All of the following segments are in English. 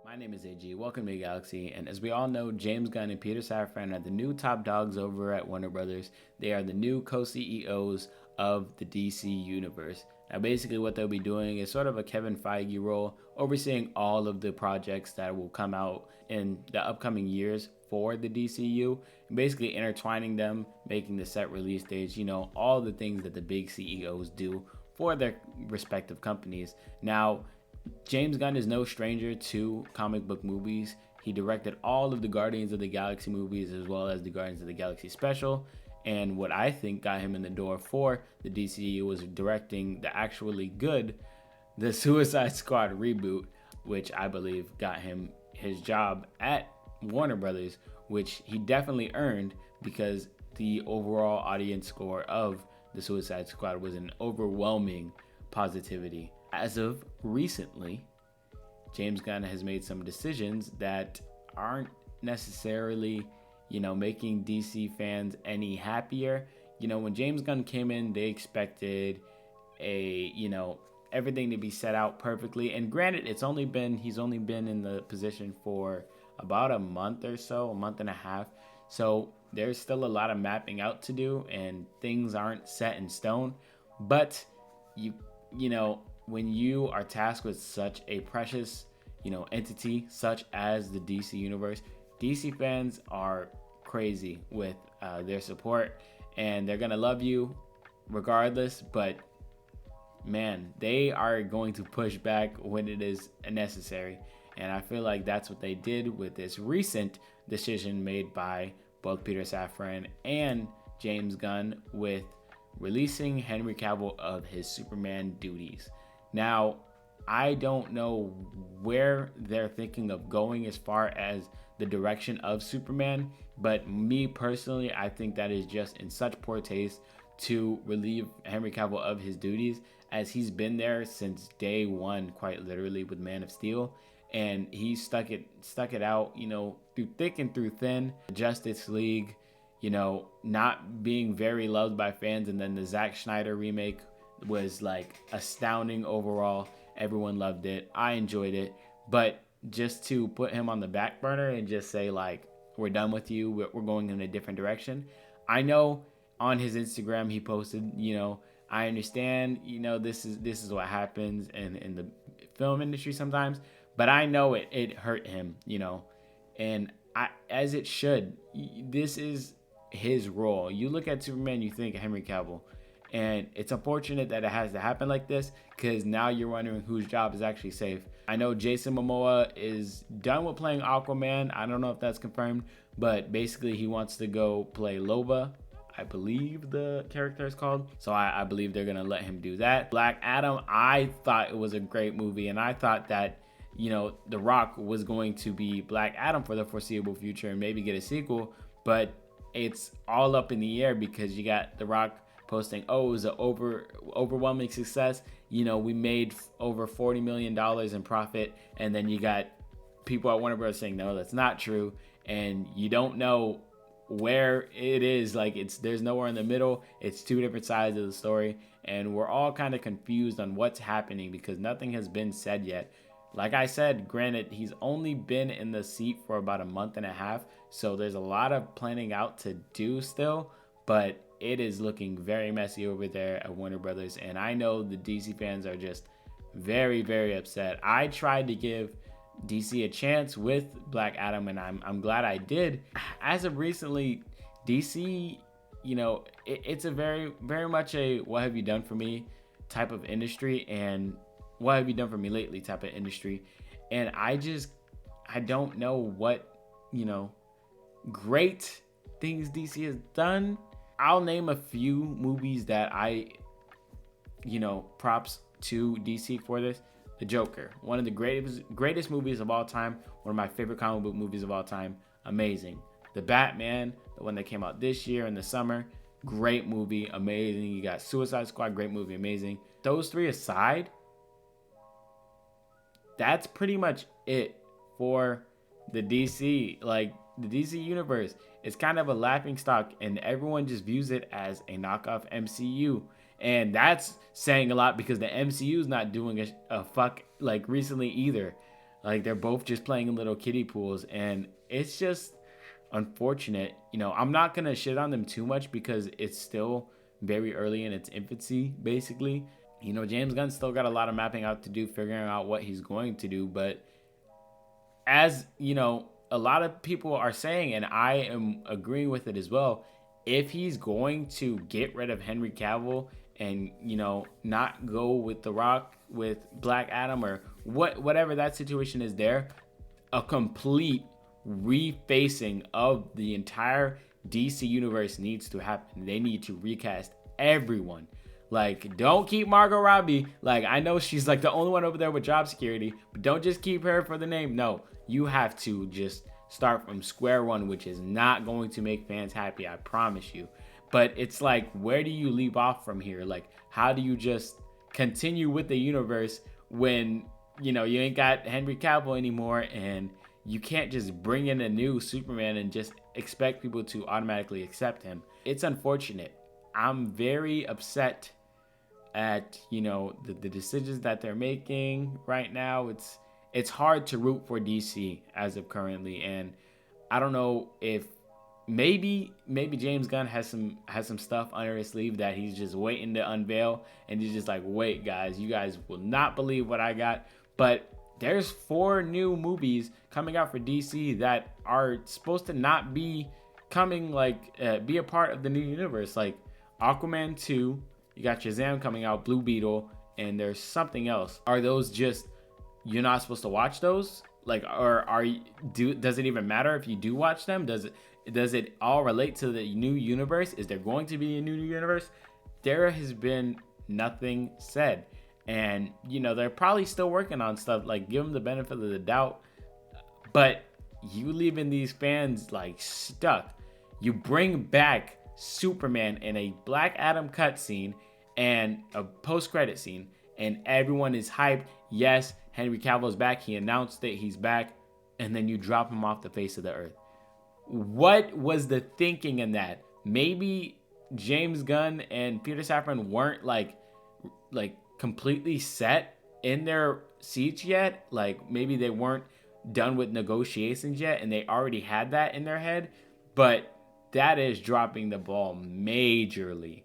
My name is AG. Welcome to Galaxee. And as we all know, James Gunn and Peter Safran are the new top dogs over at Warner Brothers. They are the new co-CEOs of the DC universe. Now, basically, what they'll be doing is sort of a Kevin Feige role, overseeing all of the projects that will come out in the upcoming years for the DCU, and basically intertwining them, making the set release dates, all the things that the big CEOs do for their respective companies. Now, James Gunn is no stranger to comic book movies. He directed all of the Guardians of the Galaxy movies as well as the Guardians of the Galaxy special. And what I think got him in the door for the DCU was directing the actually good The Suicide Squad reboot, which I believe got him his job at Warner Brothers, which he definitely earned because the overall audience score of The Suicide Squad was an overwhelming positivity. As of recently, James Gunn has made some decisions that aren't necessarily, making DC fans any happier. When James Gunn came in, they expected everything to be set out perfectly. And granted, he's only been in the position for about a month or so, a month and a half. So there's still a lot of mapping out to do and things aren't set in stone. But when you are tasked with such a precious, entity such as the DC universe, DC fans are crazy with their support, and they're gonna love you regardless. But man, they are going to push back when it is necessary, and I feel like that's what they did with this recent decision made by both Peter Safran and James Gunn with releasing Henry Cavill of his Superman duties. Now, I don't know where they're thinking of going as far as the direction of Superman, but me personally, I think that is just in such poor taste to relieve Henry Cavill of his duties, as he's been there since day one, quite literally, with Man of Steel, and he stuck it out, through thick and through thin. Justice League, not being very loved by fans, and then the Zack Snyder remake was like astounding overall. Everyone loved it. I enjoyed it. But just to put him on the back burner and just say, like, we're done with you, we're going in a different direction. I know on his Instagram he posted, I understand, this is what happens in the film industry sometimes, but I know it hurt him, and as it should. This is his role. You look at Superman, you think Henry Cavill. And it's unfortunate that it has to happen like this, because now you're wondering whose job is actually safe. I know Jason Momoa is done with playing Aquaman. I don't know if that's confirmed, but basically he wants to go play Loba, I believe the character is called. So I believe they're going to let him do that. Black Adam, I thought it was a great movie, and I thought that, The Rock was going to be Black Adam for the foreseeable future and maybe get a sequel, but it's all up in the air because you got The Rock posting, it was an overwhelming success. We made over $40 million in profit. And then you got people at Warner Bros. Saying, no, that's not true. And you don't know where it is. Like, there's nowhere in the middle. It's two different sides of the story. And we're all kind of confused on what's happening because nothing has been said yet. Like I said, granted, he's only been in the seat for about a month and a half. So there's a lot of planning out to do still. But it is looking very messy over there at Warner Brothers, and I know the DC fans are just very, very upset. I tried to give DC a chance with Black Adam, and I'm glad I did. As of recently, DC, it's a very, very much a what have you done for me type of industry, and what have you done for me lately type of industry. And I don't know what, great things DC has done. I'll name a few movies that props to DC for this. The Joker, one of the greatest movies of all time, one of my favorite comic book movies of all time, amazing. The Batman, the one that came out this year in the summer, great movie, amazing. You got Suicide Squad, great movie, amazing. Those three aside, that's pretty much it for the DC. Like, the DC universe is kind of a laughing stock, and everyone just views it as a knockoff MCU. And that's saying a lot because the MCU is not doing a fuck like recently either. Like they're both just playing in little kiddie pools, and it's just unfortunate. I'm not gonna shit on them too much because it's still very early in its infancy, basically. James Gunn still got a lot of mapping out to do, figuring out what he's going to do. But as a lot of people are saying, and I am agreeing with it as well, if he's going to get rid of Henry Cavill and not go with The Rock, with Black Adam, or whatever that situation is there, a complete refacing of the entire DC universe needs to happen. They need to recast everyone. Like, don't keep Margot Robbie. Like, I know she's like the only one over there with job security, but don't just keep her for the name. No, you have to just start from square one, which is not going to make fans happy, I promise you. But it's like, where do you leave off from here? Like, how do you just continue with the universe when, you ain't got Henry Cavill anymore, and you can't just bring in a new Superman and just expect people to automatically accept him? It's unfortunate. I'm very upset at the decisions that they're making right now. It's hard to root for DC as of currently, and I don't know if maybe James Gunn has some stuff under his sleeve that he's just waiting to unveil, and he's just like, wait guys, you guys will not believe what I got. But there's 4 new movies coming out for DC that are supposed to not be coming, be a part of the new universe, like Aquaman 2. You got Shazam coming out, Blue Beetle, and there's something else. Are those just, you're not supposed to watch those? Like, or does it even matter if you do watch them? Does it all relate to the new universe? Is there going to be a new universe? There has been nothing said. And, they're probably still working on stuff. Like, give them the benefit of the doubt. But you leaving these fans, like, stuck. You bring back Superman in a Black Adam cutscene and a post-credit scene, and everyone is hyped. Yes, Henry Cavill's back. He announced that he's back, and then you drop him off the face of the earth. What was the thinking in that? Maybe James Gunn and Peter Safran weren't like completely set in their seats yet. Like, maybe they weren't done with negotiations yet, and they already had that in their head. But that is dropping the ball majorly.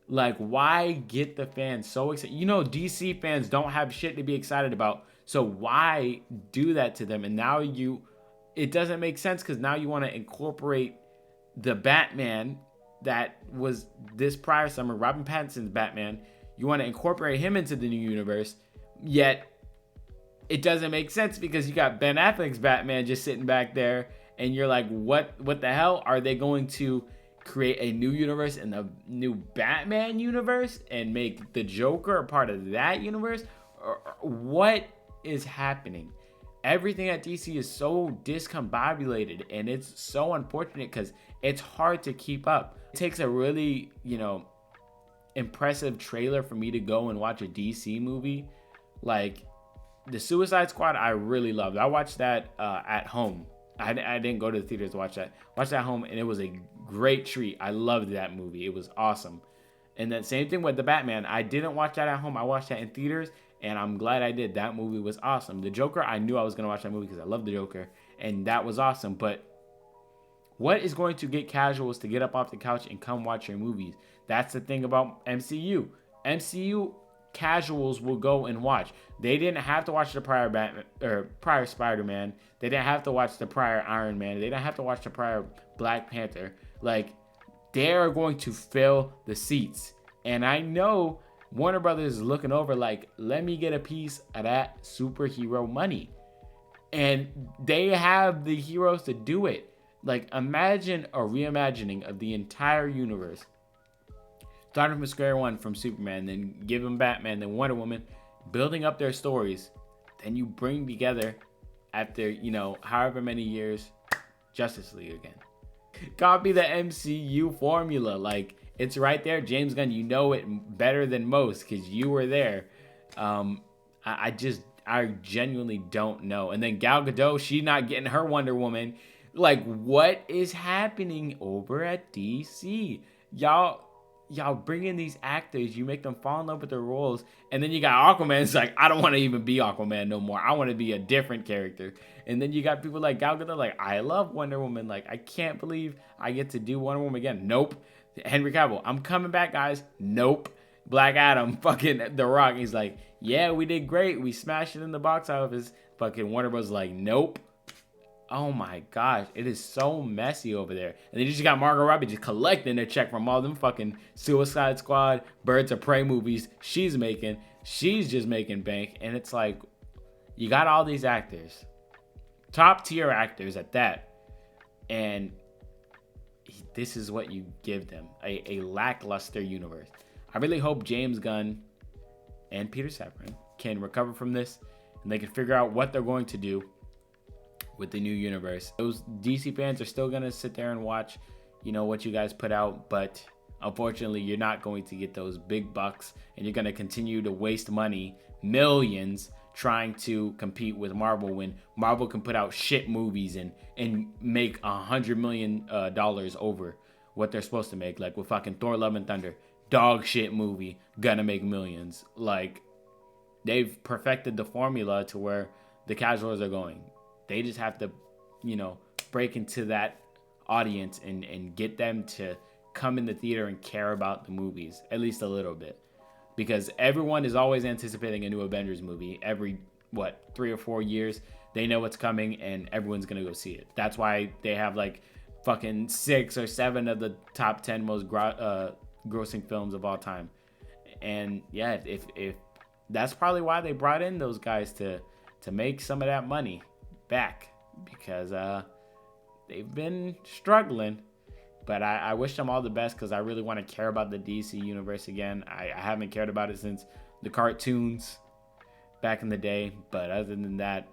Like, why get the fans so excited? DC fans don't have shit to be excited about. So why do that to them? And now it doesn't make sense, because now you want to incorporate the Batman that was this prior summer, Robin Pattinson's Batman. You want to incorporate him into the new universe, yet it doesn't make sense because you got Ben Affleck's Batman just sitting back there, and you're like, what the hell? Are they going to create a new universe in the new Batman universe and make the Joker a part of that universe? Or what is happening? Everything at DC is so discombobulated, and it's so unfortunate because it's hard to keep up. It takes a really, impressive trailer for me to go and watch a DC movie. Like, the Suicide Squad, I really loved. I watched that at home. I didn't go to the theaters to watch that. Watched that at home, and it was a great treat. I loved that movie. It was awesome. And then same thing with the Batman. I didn't watch that at home. I watched that in theaters, and I'm glad I did. That movie was awesome. The Joker, I knew I was going to watch that movie because I love the Joker, and that was awesome. But what is going to get casuals to get up off the couch and come watch your movies? That's the thing about MCU. MCU casuals will go and watch. They didn't have to watch the prior Batman or prior Spider-Man. They didn't have to watch the prior Iron Man. They didn't have to watch the prior Black Panther. Like, they are going to fill the seats. And I know Warner Brothers is looking over like, let me get a piece of that superhero money. And they have the heroes to do it. Like, imagine a reimagining of the entire universe. Starting from square one from Superman, then give him Batman, then Wonder Woman, building up their stories. Then you bring together, after, however many years, Justice League again. Copy the MCU formula. Like, it's right there. James Gunn, you know it better than most because you were there. I genuinely don't know. And then Gal Gadot, she's not getting her Wonder Woman. Like, what is happening over at DC? Y'all, y'all bring in these actors, you make them fall in love with their roles, and then you got Aquaman. It's like, I don't want to even be Aquaman no more. I want to be a different character. And then you got people like Gal Gadot, like, I love Wonder Woman. Like, I can't believe I get to do Wonder Woman again. Nope. Henry Cavill, I'm coming back, guys. Nope. Black Adam, fucking The Rock. He's like, yeah, we did great. We smashed it in the box office. Fucking Warner Bros. Like, nope. Oh my gosh, it is so messy over there. And then you just got Margot Robbie just collecting a check from all them fucking Suicide Squad, Birds of Prey movies she's making. She's just making bank. And it's like, you got all these actors, top tier actors at that. And this is what you give them, a lackluster universe. I really hope James Gunn and Peter Safran can recover from this and they can figure out what they're going to do with the new universe. Those DC fans are still gonna sit there and watch, what you guys put out, but unfortunately you're not going to get those big bucks, and you're gonna continue to waste money, millions, trying to compete with Marvel when Marvel can put out shit movies and make $100 million over what they're supposed to make. Like with fucking Thor: Love and Thunder, dog shit movie, gonna make millions. Like, they've perfected the formula to where the casuals are going. They just have to, break into that audience and get them to come in the theater and care about the movies, at least a little bit. Because everyone is always anticipating a new Avengers movie every, 3 or 4 years. They know what's coming and everyone's going to go see it. That's why they have like fucking 6 or 7 of the top 10 most grossing films of all time. And yeah, if that's probably why they brought in those guys to make some of that money back, because they've been struggling. But I wish them all the best, because I really want to care about the DC universe again. I haven't cared about it since the cartoons back in the day. But other than that,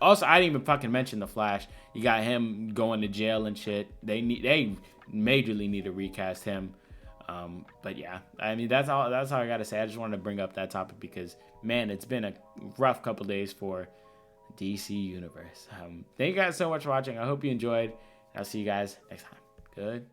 also, I didn't even fucking mention the Flash. You got him going to jail and shit. They majorly need to recast him. But yeah, I mean, that's all I gotta say. I just wanted to bring up that topic because, man, it's been a rough couple days for DC Universe. Thank you guys so much for watching. I hope you enjoyed. I'll see you guys next time. Good.